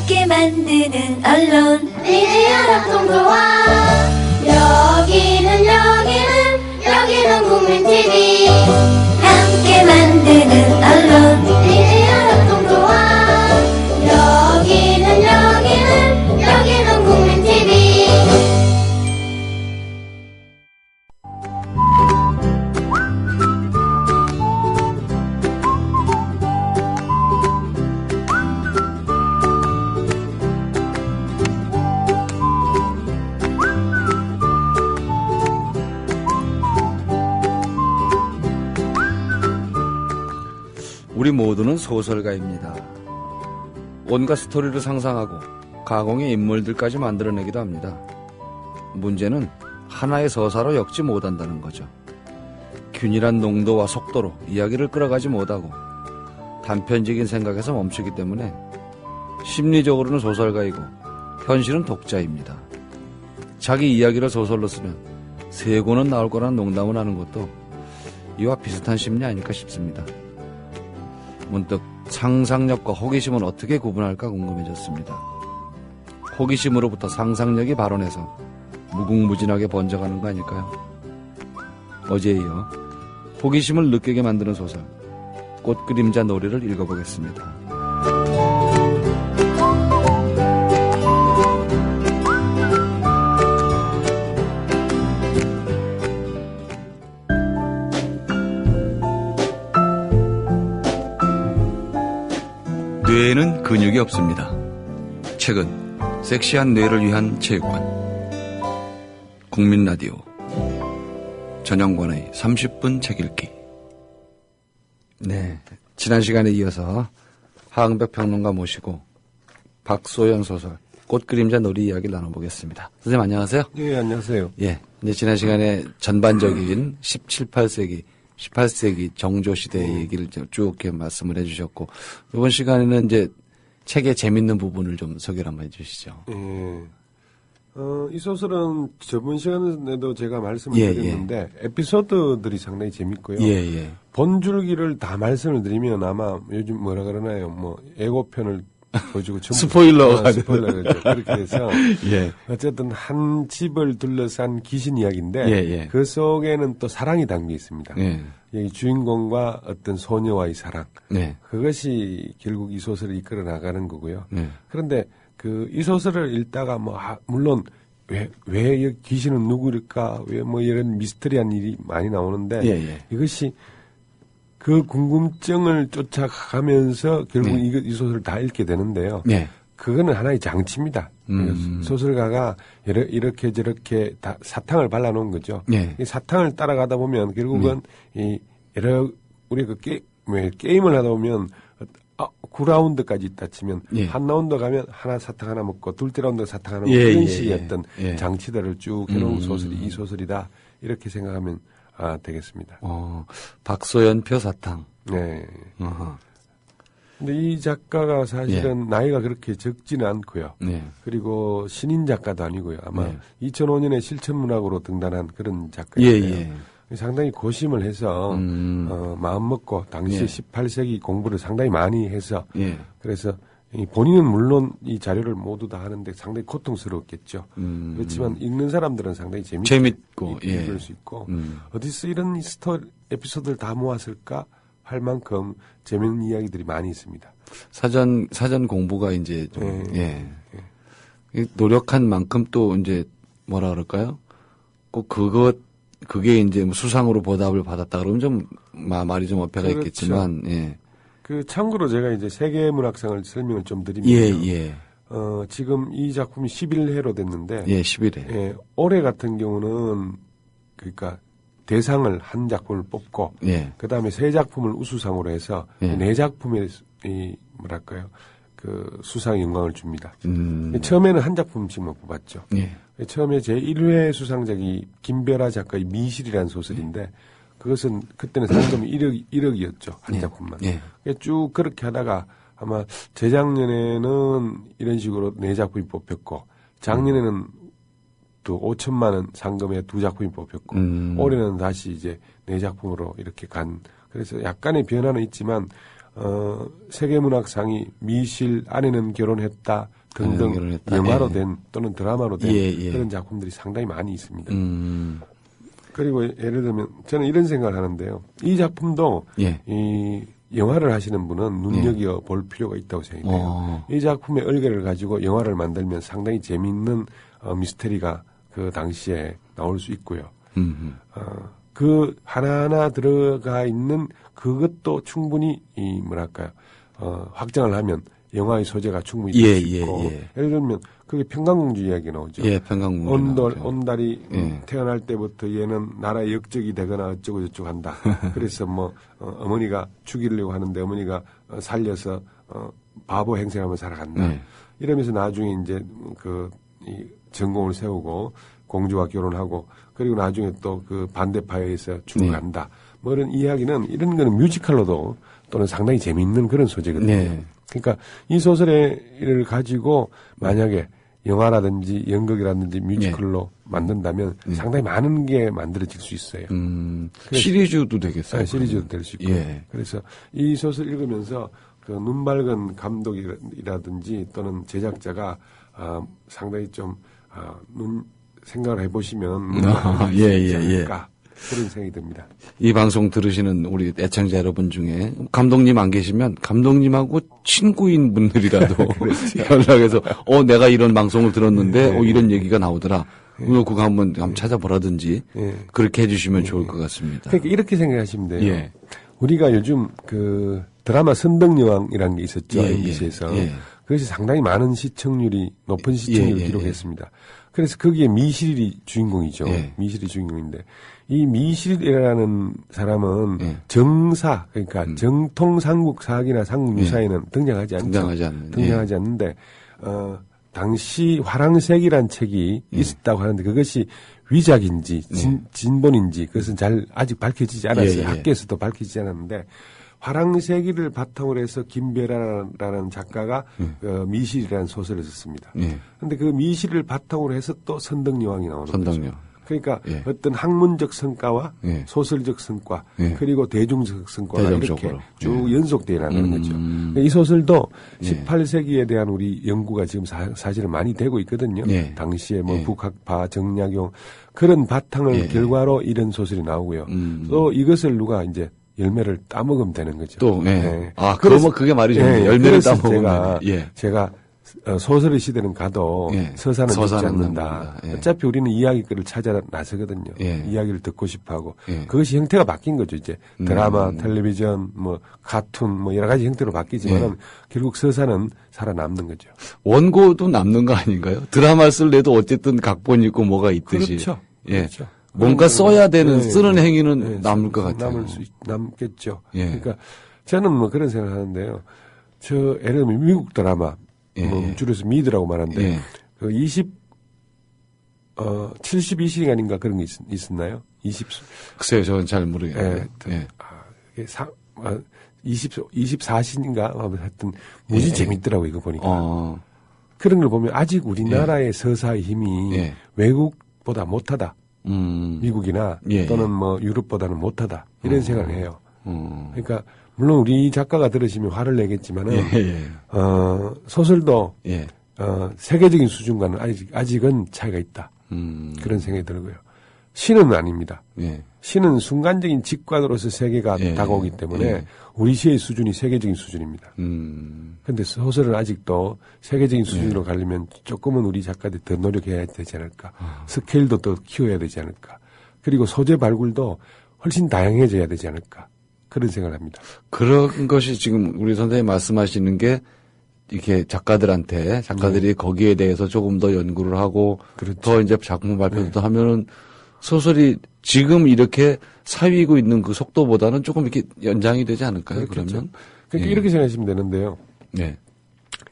함께 만드는 언론 미디어 합동조합. 여기는 국민TV. 함께 만드는 언론 미디어 합동조합. 여기는 국민TV. 우리 모두는 소설가입니다. 온갖 스토리를 상상하고 가공의 인물들까지 만들어내기도 합니다. 문제는 하나의 서사로 엮지 못한다는 거죠. 균일한 농도와 속도로 이야기를 끌어가지 못하고 단편적인 생각에서 멈추기 때문에 심리적으로는 소설가이고 현실은 독자입니다. 자기 이야기를 소설로 쓰면 세 권은 나올 거라는 농담을 하는 것도 이와 비슷한 심리 아닐까 싶습니다. 문득 상상력과 호기심은 어떻게 구분할까 궁금해졌습니다. 호기심으로부터 상상력이 발원해서 무궁무진하게 번져가는 거 아닐까요? 어제에 이어 호기심을 느끼게 만드는 소설 꽃그림자 놀이를 읽어보겠습니다. 뇌에는 근육이 없습니다. 최근 섹시한 뇌를 위한 체육관 국민라디오 전영권의 30분 책 읽기. 네, 지난 시간에 이어서 하흥백 평론가 모시고 박소연 소설 꽃그림자 놀이 이야기를 나눠보겠습니다. 선생님 안녕하세요. 예, 안녕하세요. 예, 이제 지난 시간에 전반적인 17, 18세기 정조시대의 얘기를 쭉 이렇게 말씀을 해주셨고, 이번 시간에는 이제 책의 재밌는 부분을 좀 소개를 한번 해주시죠. 예. 이 소설은 저번 시간에도 제가 말씀을 드렸는데, 에피소드들이 상당히 재밌고요. 본줄기를 다 말씀을 드리면 아마 요즘 뭐라 그러나요? 뭐, 예고편을 보여주고 스포일러가 스포일러죠. 그렇게 해서 어쨌든 한 집을 둘러싼 귀신 이야기인데 그 속에는 또 사랑이 담겨 있습니다. 이 주인공과 어떤 소녀와의 사랑 그것이 결국 이 소설을 이끌어 나가는 거고요. 그런데 이 소설을 읽다가 물론 왜 귀신은 누구일까 왜 뭐 이런 미스터리한 일이 많이 나오는데 이것이 그 궁금증을 쫓아가면서 결국 이 소설을 다 읽게 되는데요. 그거는 하나의 장치입니다. 소설가가 이렇게 저렇게 다 사탕을 발라놓은 거죠. 이 사탕을 따라가다 보면 결국은 우리가 게임을 하다 보면 9라운드까지 있다 치면 한 라운드 가면 사탕 하나 먹고 둘째 라운드 사탕 하나 먹고 이런 식의 어떤 장치들을 쭉 해놓은 소설이 이 소설이다. 이렇게 생각하면 되겠습니다. 박소연 표사탕. 네. 근데 이 작가가 사실은 나이가 그렇게 적지는 않고요. 그리고 신인 작가도 아니고요. 아마 2005년에 실천문학으로 등단한 그런 작가인데요. 상당히 고심을 해서 마음 먹고 당시 18세기 공부를 상당히 많이 해서 그래서 본인은 물론 이 자료를 모두 다 하는데 상당히 고통스러웠겠죠. 그렇지만 읽는 사람들은 상당히 재밌고 읽을 수 있고 어디서 이런 에피소드를 다 모았을까 할 만큼 재밌는 이야기들이 많이 있습니다. 사전 공부가 이제 좀 노력한 만큼 또 이제 뭐라 그럴까요? 꼭 그게 이제 수상으로 보답을 받았다 그러면 좀 말이 좀 어폐가 있겠지만 참고로 제가 이제 세계문학상을 설명을 좀 드리면 지금 이 작품이 11회로 됐는데 11회. 올해 같은 경우는 그러니까 대상을 한 작품을 뽑고 그다음에 3작품을 우수상으로 해서 4작품의 뭐랄까요? 그 수상 영광을 줍니다. 처음에는 한 작품씩만 뽑았죠. 처음에 제1회 수상작이 김별아 작가의 미실이라는 소설인데 그것은 그때는 상금이 1억이었죠. 한 작품만. 쭉 그렇게 하다가 아마 재작년에는 이런 식으로 4작품이 뽑혔고 작년에는 또 5천만 원 상금에 2작품이 뽑혔고 올해는 다시 이제 4작품으로 이렇게 그래서 약간의 변화는 있지만 세계문학상이 미실 아내는 결혼했다 등등 영화로 된 또는 드라마로 된 그런 작품들이 상당히 많이 있습니다. 그리고 예를 들면 저는 이런 생각을 하는데요. 이 작품도 이 영화를 하시는 분은 눈여겨 볼 필요가 있다고 생각해요. 이 작품의 얼개를 가지고 영화를 만들면 상당히 재미있는 미스테리가 그 당시에 나올 수 있고요. 그 하나하나 들어가 있는 그것도 충분히 확장을 하면 영화의 소재가 충분히 될 수 있고 예를 들면 그게 평강공주 이야기 나오죠. 평강공주 온달이 태어날 때부터 얘는 나라의 역적이 되거나 어쩌고 저쩌고 한다. 그래서 어머니가 죽이려고 하는데 어머니가 살려서 바보 행세하며 살아간다. 이러면서 나중에 이제 이 전공을 세우고 공주와 결혼하고 그리고 나중에 또 그 반대파에서 죽어간다. 이런 이야기는 이런 거는 뮤지컬로도 또는 상당히 재미있는 그런 소재거든요. 그러니까 이 소설을 가지고 만약에 영화라든지 연극이라든지 뮤지컬로 만든다면 상당히 많은 게 만들어질 수 있어요. 시리즈도 되겠어요. 네, 시리즈도 될 수 있고. 그래서 이 소설 읽으면서 그 눈밝은 감독이라든지 또는 제작자가 상당히 좀 생각을 해보시면 그런 생각이 듭니다. 이 방송 들으시는 우리 애청자 여러분 중에 감독님 안 계시면 감독님하고 친구인 분들이라도 연락해서 내가 이런 방송을 들었는데 이런 얘기가 나오더라. 그거 한번 찾아보라든지 그렇게 해주시면 좋을 것 같습니다. 그러니까 이렇게 생각하시면 돼요. 우리가 요즘 그 드라마 선덕여왕이라는 게 있었죠. MBC에서. 그것이 상당히 많은 높은 시청률을 기록했습니다. 그래서 거기에 미실이 주인공이죠. 미실이 주인공인데 이 미실이라는 사람은 정사 그러니까 정통 삼국 사학이나 삼국 유사에는 등장하지 않는데 당시 화랑색이란 책이 있었다고 하는데 그것이 위작인지 진본인지 그것은 아직 밝혀지지 않았어요. 학계에서도 밝혀지지 않았는데 화랑새기를 바탕으로 해서 김배라라는 작가가 미실이라는 소설을 썼습니다. 그런데 그 미실을 바탕으로 해서 또 선덕여왕이 나오는 거죠. 그러니까 어떤 학문적 성과와 소설적 성과 그리고 대중적 성과가 이렇게 쭉 연속되어 나가는 거죠. 이 소설도 18세기에 대한 우리 연구가 지금 사실은 많이 되고 있거든요. 당시에 북학파, 정약용 그런 바탕을 결과로 이런 소설이 나오고요. 또 이것을 누가 이제 열매를 따먹으면 되는 거죠. 그러면 그게 말이죠. 열매를 따먹으면. 제가 소설의 시대는 가도 서사는 죽지 않는다. 어차피 우리는 이야기거리를 찾아 나서거든요. 이야기를 듣고 싶어하고 그것이 형태가 바뀐 거죠. 이제 드라마, 텔레비전, 카툰, 여러 가지 형태로 바뀌지만은 결국 서사는 살아남는 거죠. 원고도 남는 거 아닌가요? 드라마 쓸래도 어쨌든 각본이 있고 뭐가 있듯이. 그렇죠. 뭔가 써야 되는 쓰는 행위는 남을 것 같아요. 남겠죠. 그러니까 저는 그런 생각을 하는데요. 예를 들면 미국 드라마 줄여서 미드라고 말하는데 그 72시간인가 그런 게 있었나요? 글쎄요, 저는 잘 모르겠는데. 24시인가 하여튼 무지 재밌더라고요, 이거 보니까. 그런 걸 보면 아직 우리나라의 서사의 힘이 외국보다 못하다. 미국이나 또는 유럽보다는 못하다. 이런 생각을 해요. 그러니까 물론 우리 작가가 들으시면 화를 내겠지만은 소설도 세계적인 수준과는 아직은 차이가 있다. 그런 생각이 들고요. 시는 아닙니다. 시는 순간적인 직관으로서 세계가 다가오기 때문에 우리 시의 수준이 세계적인 수준입니다. 그런데 소설은 아직도 세계적인 수준으로 가려면 조금은 우리 작가들이 더 노력해야 되지 않을까. 스케일도 더 키워야 되지 않을까. 그리고 소재 발굴도 훨씬 다양해져야 되지 않을까. 그런 생각을 합니다. 그런 것이 지금 우리 선생님 말씀하시는 게 이렇게 작가들이 거기에 대해서 조금 더 연구를 하고 더 이제 작품 발표도 하면은 소설이 지금 이렇게 사위고 있는 그 속도보다는 조금 이렇게 연장이 되지 않을까요? 그러면? 그러니까 이렇게 생각하시면 되는데요.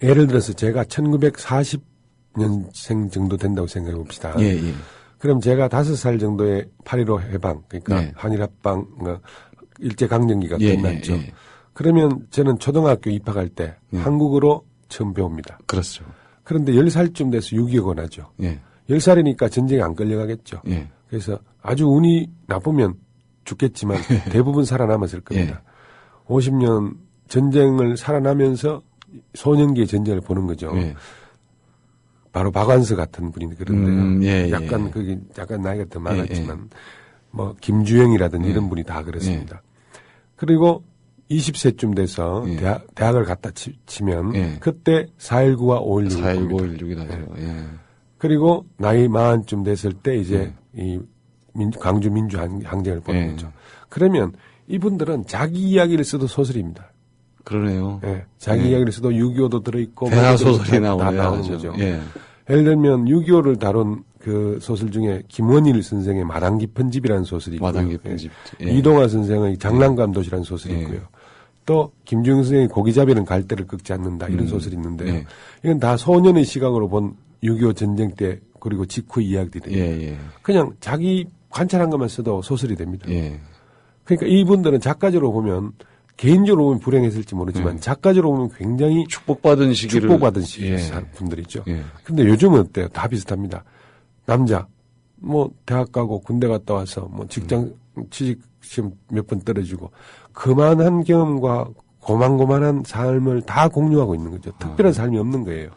예를 들어서 제가 1940년생 정도 된다고 생각해 봅시다. 그럼 제가 5살 정도의 8.15 해방, 그러니까 한일합방, 일제강점기가 끝났죠. 그러면 저는 초등학교 입학할 때 한국어로 처음 배웁니다. 그렇죠. 그런데 10살쯤 돼서 6.25가 나죠. 10살이니까 전쟁에 안 끌려가겠죠. 그래서 아주 운이 나쁘면 죽겠지만 대부분 살아남았을 겁니다. 50년 전쟁을 살아나면서 소년기의 전쟁을 보는 거죠. 예. 바로 박완서 같은 분이 그런데요. 약간 그게 약간 나이가 더 많았지만 뭐 김주영이라든지 이런 분이 다 그렇습니다. 그리고 20세쯤 돼서 대학을 갖다 치면 그때 4.19와 5.16이 4.19, 5.16이 나죠. 그리고 나이 40쯤 됐을 때 이제 이 광주 민주 항쟁을 보는 거죠. 그러면 이분들은 자기 이야기를 써도 소설입니다. 그러네요. 자기 이야기를 써도 6.25도 들어있고 대하 소설이 다 나오는 거죠. 예를 들면 6.25를 다룬 그 소설 중에 김원일 선생의 마당 깊은 집이라는 소설이 있고요. 마당 깊은 집. 이동화 선생의 장난감 도시라는 소설이 있고요. 또 김중현 선생의 고기잡이는 갈대를 꺾지 않는다 이런 소설이 있는데요. 이건 다 소년의 시각으로 본 6.25 전쟁 때 그리고 직후 이야기들이에요. 그냥 자기 관찰한 것만 써도 소설이 됩니다. 그러니까 이분들은 작가적으로 보면 개인적으로 보면 불행했을지 모르지만 작가적으로 보면 굉장히 축복받은 시기를 분들이죠. 근데 요즘은 어때요? 다 비슷합니다. 남자 뭐 대학 가고 군대 갔다 와서 뭐 직장 취직 시험 몇 번 떨어지고 그만한 경험과 고만고만한 삶을 다 공유하고 있는 거죠. 특별한 삶이 없는 거예요.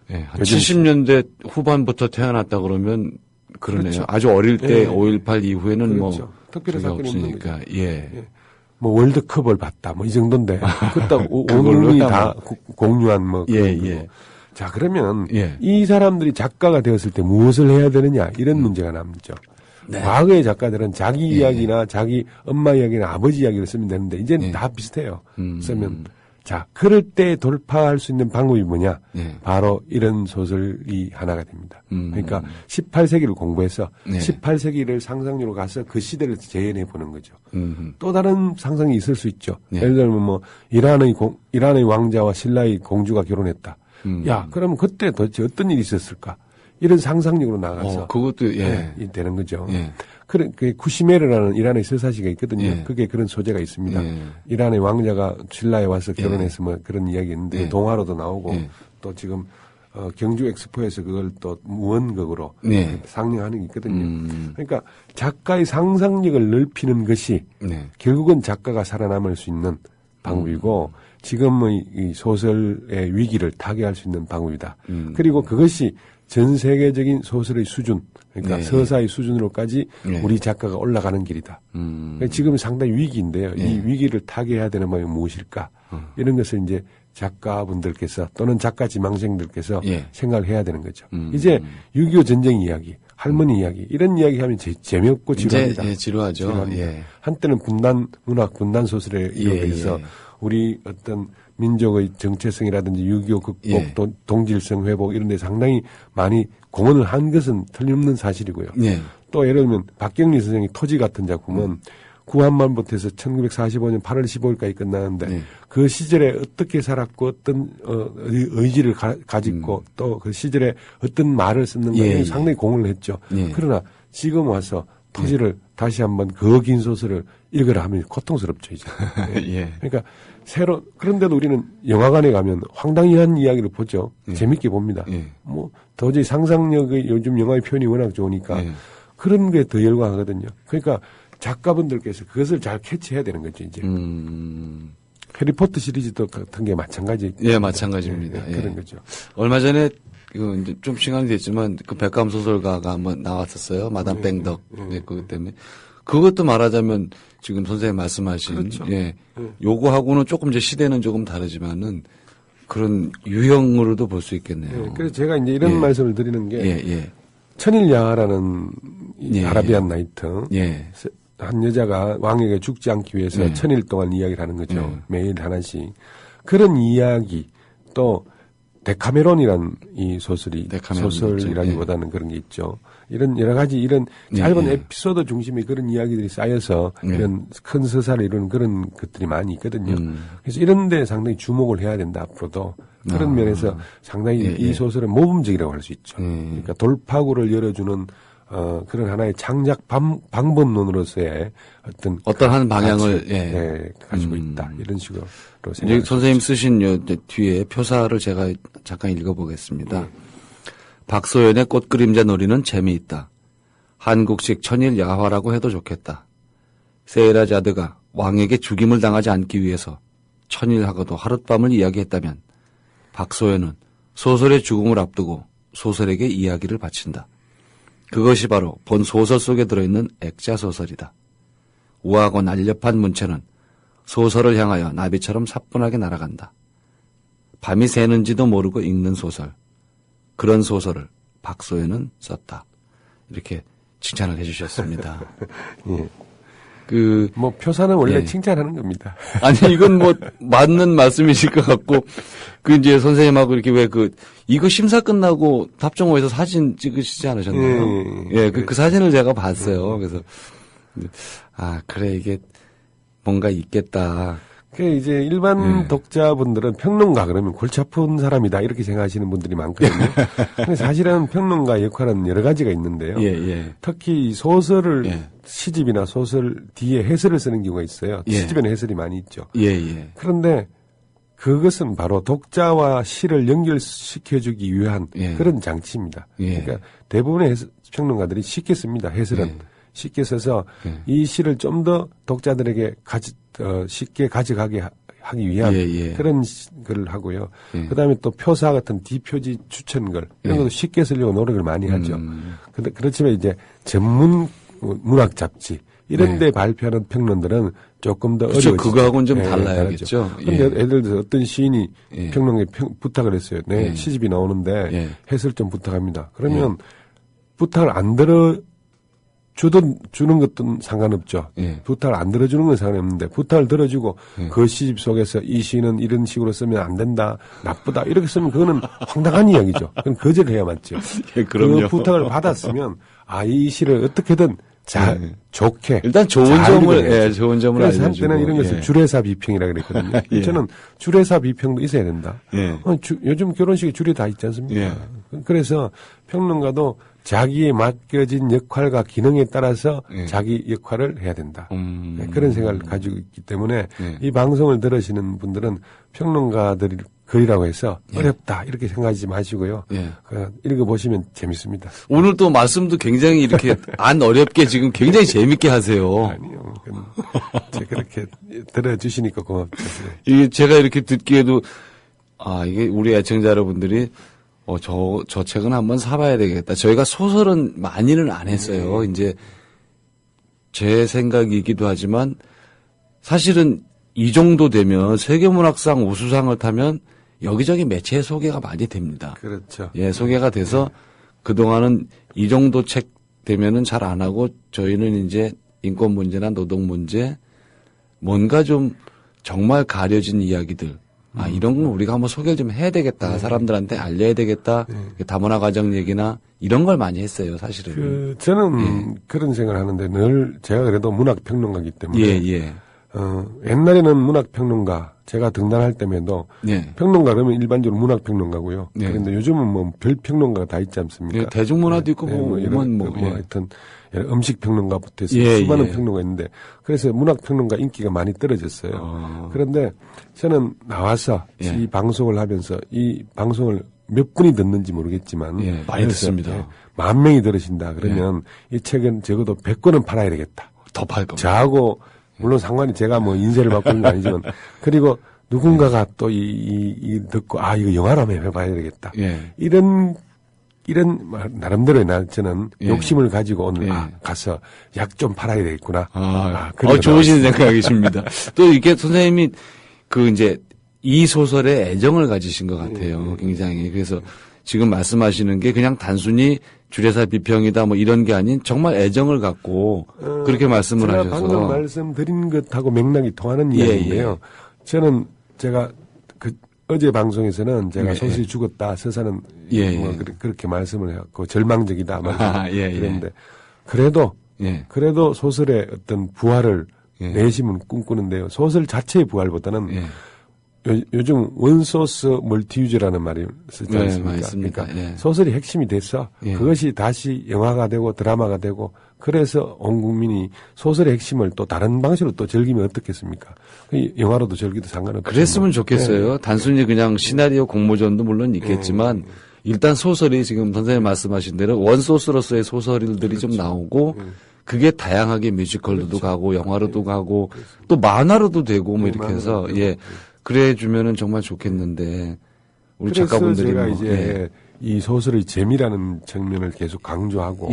한 70년대 후반부터 태어났다 그러면 그러네요. 그렇죠. 아주 어릴 때 5.18 이후에는 그렇죠. 뭐 특별한 사건이 없으니까. 없는 거죠. 뭐 월드컵을 봤다 뭐 이 정도인데 그때 온 국민이 다 공유한 뭐 그런 거. 자 그러면 이 사람들이 작가가 되었을 때 무엇을 해야 되느냐 이런 문제가 남죠. 과거의 작가들은 자기 이야기나 자기 엄마 이야기나 아버지 이야기를 쓰면 되는데 이제는 다 비슷해요. 쓰면 자 그럴 때 돌파할 수 있는 방법이 뭐냐? 바로 이런 소설이 하나가 됩니다. 그러니까 18세기를 공부해서 18세기를 상상력으로 가서 그 시대를 재현해 보는 거죠. 또 다른 상상이 있을 수 있죠. 예를 들면 뭐 이란의 왕자와 신라의 공주가 결혼했다. 야, 그러면 그때 도대체 어떤 일이 있었을까? 이런 상상력으로 나가서 그것도 되는 거죠. 그런 그 쿠시메르라는 이란의 서사시가 있거든요. 그게 그런 소재가 있습니다. 이란의 왕자가 신라에 와서 결혼해서 뭐 그런 이야기 있는데 동화로도 나오고 또 지금 경주 엑스포에서 그걸 또 무언극으로 상영하는 게 있거든요. 그러니까 작가의 상상력을 넓히는 것이 결국은 작가가 살아남을 수 있는 방법이고 지금의 이 소설의 위기를 타개할 수 있는 방법이다. 그리고 그것이 전 세계적인 소설의 수준, 그러니까 서사의 수준으로까지 우리 작가가 올라가는 길이다. 그러니까 지금 상당히 위기인데요. 이 위기를 타개해야 되는 방법이 무엇일까? 이런 것을 이제 작가분들께서 또는 작가 지망생들께서 생각을 해야 되는 거죠. 이제 6.25 전쟁 이야기, 할머니 이야기 이런 이야기 하면 재미없고 지루합니다. 지루하죠. 한때는 문학 군단 소설에 이어서 우리 어떤 민족의 정체성이라든지 6.25 극복, 동질성 회복 이런 데 상당히 많이 공헌을 한 것은 틀림없는 사실이고요. 또 예를 들면 박경리 선생의 토지 같은 작품은 구한말부터 1945년 8월 15일까지 끝나는데 그 시절에 어떻게 살았고 어떤 의지를 가지고 또 그 시절에 어떤 말을 썼는가 상당히 공헌을 했죠. 그러나 지금 와서 토지를 다시 한번 그 긴 소설을 읽으라 하면 고통스럽죠, 이제. 그러니까 그런데도 우리는 영화관에 가면 황당한 이야기를 보죠. 재밌게 봅니다. 뭐 도저히 상상력의 요즘 영화의 표현이 워낙 좋으니까 그런 게 더 열광하거든요. 그러니까 작가분들께서 그것을 잘 캐치해야 되는 거죠, 이제. 해리포터 시리즈도 같은 게 마찬가지. 마찬가지입니다. 그런 거죠. 얼마 전에 이제 좀 시간이 됐지만 그 백감 소설가가 한번 나왔었어요. 마담 뺑덕. 그것 때문에. 그것도 말하자면 지금 선생님 말씀하신 그렇죠. 요거하고는 조금 이제 시대는 조금 다르지만은 그런 유형으로도 볼 수 있겠네요. 그래서 제가 이제 이런 말씀을 드리는 게 천일야라는 아라비안 나이트 한 여자가 왕에게 죽지 않기 위해서 1000일 동안 이야기를 하는 거죠. 매일 하나씩. 그런 이야기 또 데카메론이라는 이 소설이라기보다는 그런 게 있죠. 이런 여러 가지 이런 짧은 에피소드 중심의 그런 이야기들이 쌓여서 이런 큰 서사를 이루는 그런 것들이 많이 있거든요. 그래서 이런 데 상당히 주목을 해야 된다, 앞으로도. 그런 면에서 상당히 이 소설은 모범적이라고 할 수 있죠. 그러니까 돌파구를 열어주는 그런 하나의 창작 방법론으로서의 어떤 한 방향을 가지고 있다. 이런 식으로 생각합니다. 선생님 쓰신 뒤에 표사를 제가 잠깐 읽어보겠습니다. 박소연의 꽃그림자 놀이는 재미있다. 한국식 천일 야화라고 해도 좋겠다. 세헤라자드가 왕에게 죽임을 당하지 않기 위해서 천일하고도 하룻밤을 이야기했다면 박소연은 소설의 죽음을 앞두고 소설에게 이야기를 바친다. 그것이 바로 본 소설 속에 들어있는 액자소설이다. 우아하고 날렵한 문체는 소설을 향하여 나비처럼 사뿐하게 날아간다. 밤이 새는지도 모르고 읽는 소설. 그런 소설을 박소연은 썼다. 이렇게 칭찬을 해주셨습니다. 예. 표사는 원래 예. 칭찬하는 겁니다. 아니, 이건 맞는 말씀이실 것 같고, 이제 선생님하고 이렇게 이거 심사 끝나고 답정호에서 사진 찍으시지 않으셨나요? 예, 그 사진을 제가 봤어요. 그래서, 그래, 이게 뭔가 있겠다. 이제 일반 독자분들은 평론가 그러면 골치 아픈 사람이다 이렇게 생각하시는 분들이 많거든요. 근데 사실은 평론가 역할은 여러 가지가 있는데요. 특히 소설을 시집이나 소설 뒤에 해설을 쓰는 경우가 있어요. 시집에는 해설이 많이 있죠. 그런데 그것은 바로 독자와 시를 연결시켜주기 위한 그런 장치입니다. 그러니까 대부분의 평론가들이 쉽게 씁니다. 해설은. 쉽게 써서 이 시를 좀 더 독자들에게 쉽게 가져가게 하기 위한 그런 걸 하고요. 그다음에 또 표사 같은 뒤표지 추천글 이런 것도 쉽게 쓰려고 노력을 많이 하죠. 그렇지만 이제 전문 문학 잡지 이런 데 발표하는 평론들은 조금 더 어려워지죠. 그거하고는 좀 달라야겠죠. 그런데 예를 들어서 어떤 시인이 평론가에 부탁을 했어요. 네, 시집이 나오는데 해설 좀 부탁합니다. 그러면 부탁을 안 주는 것도 상관없죠. 부탁을 안 들어주는 건 상관없는데 부탁을 들어주고 그 시집 속에서 이 시는 이런 식으로 쓰면 안 된다, 나쁘다 이렇게 쓰면 그거는 황당한 이야기죠. 그럼 거절을 해야 맞죠. 그럼요. 그 부탁을 받았으면 이 시를 어떻게든 좋게 일단 좋은 점을 좋은 점을 그래서 알려주고. 한때는 이런 것을 주례사 비평이라 그랬거든요. 저는 주례사 비평도 있어야 된다. 요즘 결혼식에 주례 다 있지 않습니까? 그래서 평론가도 자기에 맡겨진 역할과 기능에 따라서 자기 역할을 해야 된다. 그런 생각을 가지고 있기 때문에 이 방송을 들으시는 분들은 평론가들이 글이라고 해서 어렵다 이렇게 생각하지 마시고요. 읽어보시면 재밌습니다. 오늘 또 말씀도 굉장히 이렇게 안 어렵게 지금 굉장히 재밌게 하세요. 아니요. 그렇게 들어주시니까 고맙죠. 이게 제가 이렇게 듣기에도 이게 우리 애청자 여러분들이 저 책은 한번 사봐야 되겠다. 저희가 소설은 많이는 안 했어요. 이제 제 생각이기도 하지만 사실은 이 정도 되면 세계문학상 우수상을 타면 여기저기 매체에 소개가 많이 됩니다. 그렇죠. 소개가 돼서 그동안은 이 정도 책 되면은 잘 안 하고 저희는 이제 인권 문제나 노동 문제 뭔가 좀 정말 가려진 이야기들 이런 건 우리가 한번 소개를 좀 해야 되겠다. 사람들한테 알려야 되겠다. 다문화 가정 얘기나 이런 걸 많이 했어요, 사실은. 저는 그런 생각을 하는데 늘 제가 그래도 문학 평론가이기 때문에. 옛날에는 문학 평론가 제가 등단할 때에도 평론가 그러면 일반적으로 문학 평론가고요. 그런데 요즘은 별 평론가가 다 있지 않습니까? 대중문화도 있고 하여튼 음식 평론가부터 해서 수많은 평론가 있는데 그래서 문학 평론가 인기가 많이 떨어졌어요. 그런데 저는 나와서 이 방송을 하면서 이 방송을 몇 분이 듣는지 모르겠지만 많이 듣습니다. 10,000명이 들으신다 그러면 이 책은 적어도 100권은 팔아야 되겠다. 더 팔 겁니다. 저하고 물론 상관이 제가 인쇄를 받고 있는 건 아니지만 그리고 누군가가 또 듣고 이거 영화로 한번 해봐야 되겠다. 이런 나름대로의 저는 욕심을 가지고 오늘 가서 약 좀 팔아야 되겠구나. 좋으신 생각이십니다. 또 이렇게 선생님이 이제 이 소설에 애정을 가지신 것 같아요. 굉장히. 그래서 지금 말씀하시는 게 그냥 단순히 주례사 비평이다 이런 게 아닌 정말 애정을 갖고 그렇게 말씀을 하셔서. 방금 말씀드린 것하고 맥락이 통하는 이야기인데요. 저는 제가 어제 방송에서는 제가 소설이 죽었다. 서사는 그렇게 말씀을 해갖고 절망적이다. 그런데 그래도 소설의 어떤 부활을 내심은 꿈꾸는데요. 소설 자체의 부활보다는 요즘 원소스 멀티유저라는 말이 쓰지 않습니까? 그러니까 소설이 핵심이 돼서 그것이 다시 영화가 되고 드라마가 되고 그래서 온 국민이 소설의 핵심을 또 다른 방식으로 또 즐기면 어떻겠습니까? 영화로도 즐기도 상관없죠. 그랬으면 좋겠어요. 단순히 그냥 시나리오 공모전도 물론 있겠지만 일단 소설이 지금 선생님 말씀하신 대로 원소스로서의 소설들이 좀 나오고 그게 다양하게 뮤지컬로도 가고 영화로도 가고 또 만화로도 되고 이렇게 해서 그래 주면은 정말 좋겠는데 우리 그래서 작가분들이 제가 뭐, 이제 예. 이 소설의 재미라는 측면을 계속 강조하고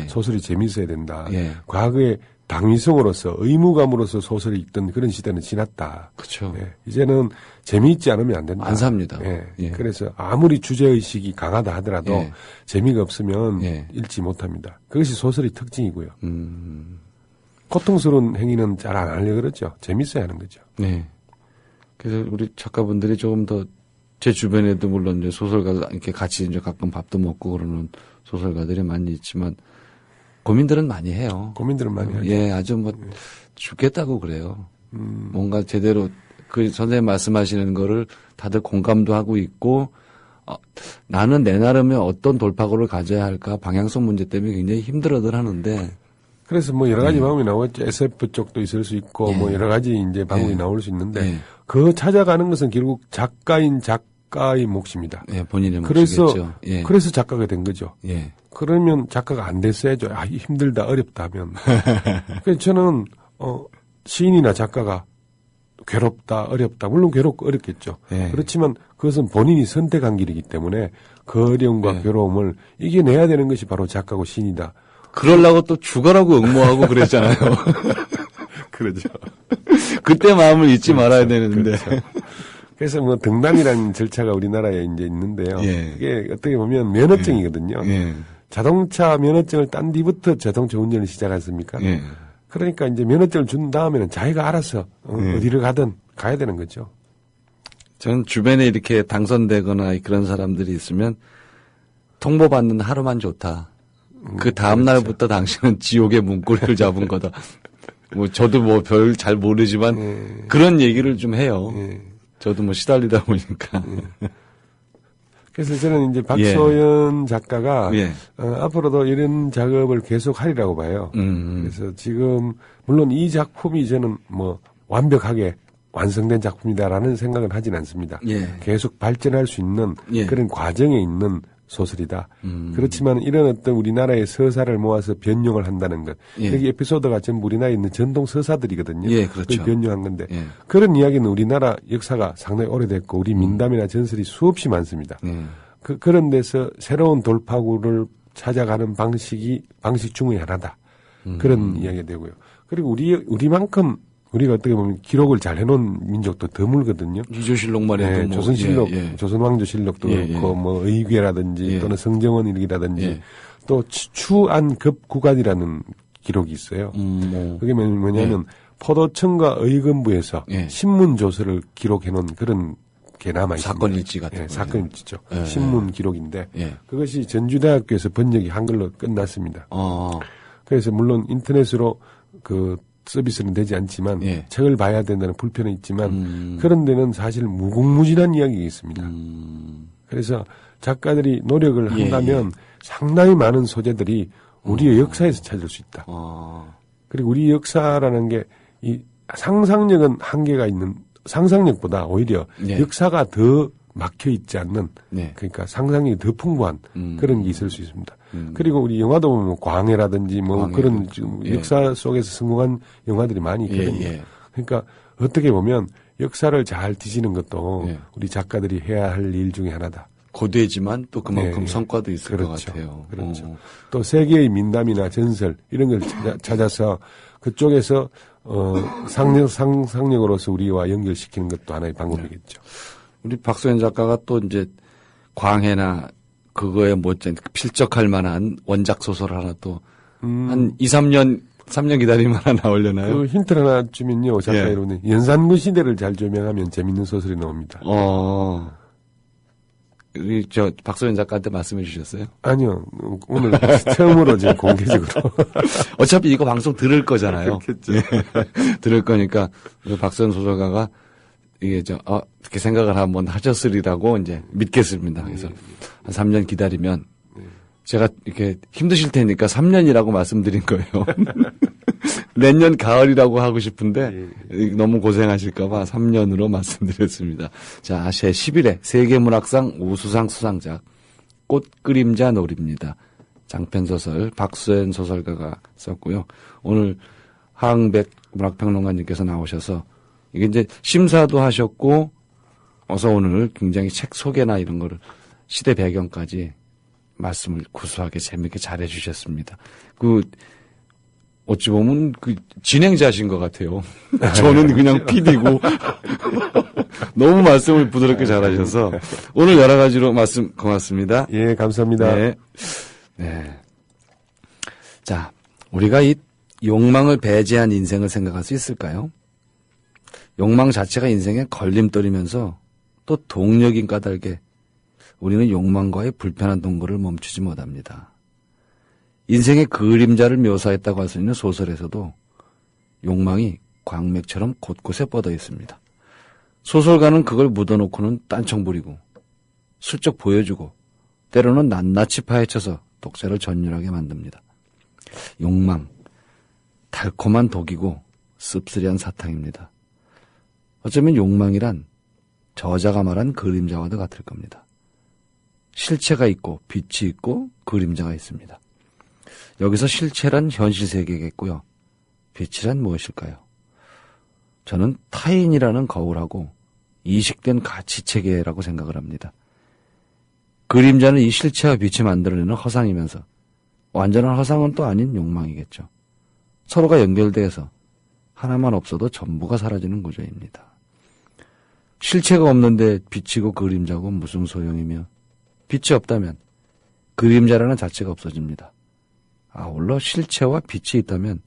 소설이 재미있어야 된다. 과거에 당위성으로서 의무감으로서 소설이 있던 그런 시대는 지났다. 그렇죠. 이제는 재미있지 않으면 안 된다. 안 삽니다. 그래서 아무리 주제의식이 강하다 하더라도 재미가 없으면 읽지 못합니다. 그것이 소설의 특징이고요. 고통스러운 행위는 잘 안 하려고 그러죠. 재밌어야 하는 거죠. 네. 그래서 우리 작가분들이 조금 더 제 주변에도 물론 이제 소설가 이렇게 같이 이제 가끔 밥도 먹고 그러는 소설가들이 많이 있지만 고민들은 많이 해요. 고민들은 많이 하죠. 예, 아주 뭐 죽겠다고 그래요. 뭔가 제대로 그 선생님 말씀하시는 거를 다들 공감도 하고 있고 나는 내 나름의 어떤 돌파구를 가져야 할까 방향성 문제 때문에 굉장히 힘들어들 하는데 그래서 뭐 여러 가지 방법이 나오겠죠. SF 쪽도 있을 수 있고 뭐 여러 가지 이제 방법이 나올 수 있는데 그 찾아가는 것은 결국 작가의 몫입니다. 본인의 몫이겠죠. 그래서 작가가 된 거죠. 그러면 작가가 안 됐어야죠. 힘들다, 어렵다 하면. 그래서 저는 시인이나 작가가 괴롭다, 어렵다. 물론 괴롭고 어렵겠죠. 그렇지만 그것은 본인이 선택한 길이기 때문에 그 어려움과 괴로움을 이겨내야 되는 것이 바로 작가고 시인이다. 그러려고 또 죽어라고 응모하고 그랬잖아요. 그러죠. 그때 마음을 잊지 말아야 되는데. 그렇죠. 그래서 뭐 등단이라는 절차가 우리나라에 이제 있는데요. 이게 어떻게 보면 면허증이거든요. 자동차 면허증을 딴 뒤부터 자동차 운전을 시작하십니까? 그러니까 이제 면허증을 준 다음에는 자기가 알아서 어디를 가든 가야 되는 거죠. 저는 주변에 이렇게 당선되거나 그런 사람들이 있으면 통보받는 하루만 좋다. 그 다음 날부터 당신은 지옥의 문고리를 잡은 거다. 뭐 저도 뭐 별 잘 모르지만 그런 얘기를 좀 해요. 저도 뭐 시달리다 보니까. 그래서 저는 이제 박소연 작가가 앞으로도 이런 작업을 계속 하리라고 봐요. 그래서 지금 물론 이 작품이 저는 뭐 완벽하게 완성된 작품이다라는 생각은 하진 않습니다. 계속 발전할 수 있는 그런 과정에 있는 소설이다. 그렇지만 이런 어떤 우리나라의 서사를 모아서 변형을 한다는 것. 여기 에피소드가 전부 우리나라에 있는 전통 서사들이거든요. 그렇죠. 변형한 건데 그런 이야기는 우리나라 역사가 상당히 오래됐고 우리 민담이나 전설이 수없이 많습니다. 그런 데서 새로운 돌파구를 찾아가는 방식 중의 하나다. 그런 이야기가 되고요. 그리고 우리만큼 우리가 어떻게 보면 기록을 잘 해놓은 민족도 드물거든요. 유조실록만 해도 뭐. 조선실록, 조선왕조실록도 그렇고 뭐 의궤라든지 또는 성정원일기라든지 또 추안급 구간이라는 기록이 있어요. 그게 뭐냐면 포도청과 의금부에서 신문 조서를 기록해놓은 그런 게 남아 있습니다. 사건일지 같은 사건일지죠. 신문 기록인데 그것이 전주대학교에서 번역이 한글로 끝났습니다. 그래서 물론 인터넷으로 그 서비스는 되지 않지만 책을 봐야 된다는 불편은 있지만 그런 데는 사실 무궁무진한 이야기가 있습니다. 그래서 작가들이 노력을 한다면 상당히 많은 소재들이 우리의 역사에서 찾을 수 있다. 그리고 우리 역사라는 게 이 상상력은 한계가 있는 상상력보다 오히려 역사가 더 막혀 있지 않는 그러니까 상상력이 더 풍부한 그런 게 있을 수 있습니다. 그리고 우리 영화도 보면 광해라든지 뭐 그런 역사 속에서 성공한 영화들이 많이 있거든요. 그러니까 어떻게 보면 역사를 잘 뒤지는 것도 우리 작가들이 해야 할 일 중에 하나다. 고되지만 또 그만큼 성과도 있을 것 같아요. 그렇죠. 또 세계의 민담이나 전설 이런 걸 찾아서 그쪽에서 상상력으로서 우리와 연결시키는 것도 하나의 방법이겠죠. 우리 박소연 작가가 또 이제 광해나 그거에 못지않게 필적할 만한 원작 소설 하나 또 한 3년 기다리면 하나 나오려나요? 그 힌트 하나 주면요, 작가 여러분. 연산군 시대를 잘 조명하면 재밌는 소설이 나옵니다. 우리 박소연 작가한테 말씀해 주셨어요? 아니요. 오늘 처음으로 지금 공개적으로. 어차피 이거 방송 들을 거잖아요. 그렇겠죠. 들을 거니까 박소연 소설가가 이게 이렇게 생각을 한번 하셨으리라고 이제 믿겠습니다. 그래서 한 3년 기다리면 제가 이렇게 힘드실 테니까 3년이라고 말씀드린 거예요. 내년 가을이라고 하고 싶은데 너무 고생하실까봐 3년으로 말씀드렸습니다. 자, 제 10일에 세계문학상 우수상 수상작 꽃그림자 놀이입니다. 장편소설 박소연 소설가가 썼고요. 오늘 하흥백 문학평론가님께서 나오셔서 이게 이제 심사도 하셨고 어서 오늘 굉장히 책 소개나 이런 거를 시대 배경까지 말씀을 구수하게 재밌게 잘해 주셨습니다. 어찌 보면 진행자신 것 같아요. 저는 그냥 PD고 너무 말씀을 부드럽게 잘하셔서 오늘 여러 가지로 말씀 고맙습니다. 예, 감사합니다. 네. 네. 자, 우리가 이 욕망을 배제한 인생을 생각할 수 있을까요? 욕망 자체가 인생의 걸림돌이면서 또 동력인 까닭에 우리는 욕망과의 불편한 동거를 멈추지 못합니다. 인생의 그림자를 묘사했다고 할 수 있는 소설에서도 욕망이 광맥처럼 곳곳에 뻗어 있습니다. 소설가는 그걸 묻어놓고는 딴청 부리고 슬쩍 보여주고 때로는 낱낱이 파헤쳐서 독자를 전율하게 만듭니다. 욕망, 달콤한 독이고 씁쓸한 사탕입니다. 어쩌면 욕망이란 저자가 말한 그림자와도 같을 겁니다. 실체가 있고 빛이 있고 그림자가 있습니다. 여기서 실체란 현실 세계겠고요. 빛이란 무엇일까요? 저는 타인이라는 거울하고 이식된 가치체계라고 생각을 합니다. 그림자는 이 실체와 빛이 만들어내는 허상이면서 완전한 허상은 또 아닌 욕망이겠죠. 서로가 연결돼서 하나만 없어도 전부가 사라지는 구조입니다. 실체가 없는데 빛이고 그림자고 무슨 소용이며 빛이 없다면 그림자라는 자체가 없어집니다. 아울러 실체와 빛이 있다면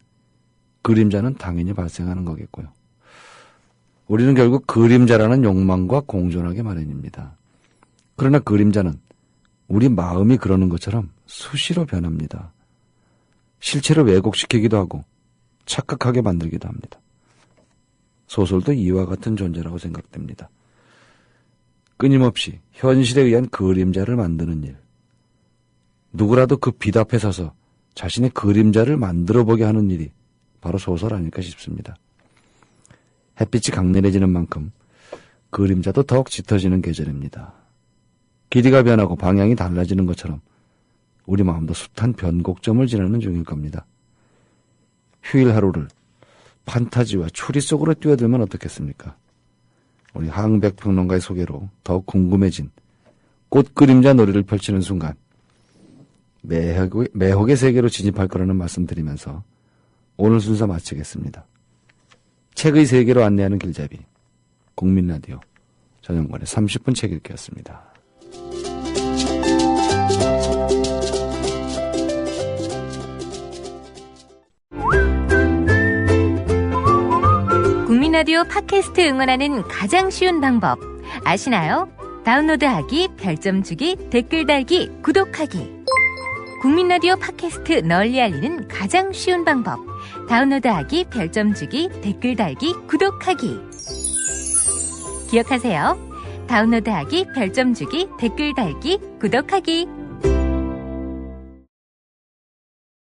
그림자는 당연히 발생하는 거겠고요. 우리는 결국 그림자라는 욕망과 공존하게 마련입니다. 그러나 그림자는 우리 마음이 그러는 것처럼 수시로 변합니다. 실체를 왜곡시키기도 하고 착각하게 만들기도 합니다. 소설도 이와 같은 존재라고 생각됩니다. 끊임없이 현실에 의한 그림자를 만드는 일. 누구라도 그 빛 앞에 서서 자신의 그림자를 만들어보게 하는 일이 바로 소설 아닐까 싶습니다. 햇빛이 강렬해지는 만큼 그림자도 더욱 짙어지는 계절입니다. 길이가 변하고 방향이 달라지는 것처럼 우리 마음도 숱한 변곡점을 지나는 중일 겁니다. 휴일 하루를 판타지와 추리 속으로 뛰어들면 어떻겠습니까? 우리 하흥백 평론가의 소개로 더욱 궁금해진 꽃그림자 놀이를 펼치는 순간 매혹의 세계로 진입할 거라는 말씀드리면서 오늘 순서 마치겠습니다. 책의 세계로 안내하는 길잡이 국민라디오 전영관의 30분 책 읽기였습니다. 국민라디오 팟캐스트 응원하는 가장 쉬운 방법 아시나요? 다운로드하기, 별점 주기, 댓글 달기, 구독하기. 국민라디오 팟캐스트 널리 알리는 가장 쉬운 방법. 다운로드하기, 별점 주기, 댓글 달기, 구독하기. 기억하세요. 다운로드하기, 별점 주기, 댓글 달기, 구독하기.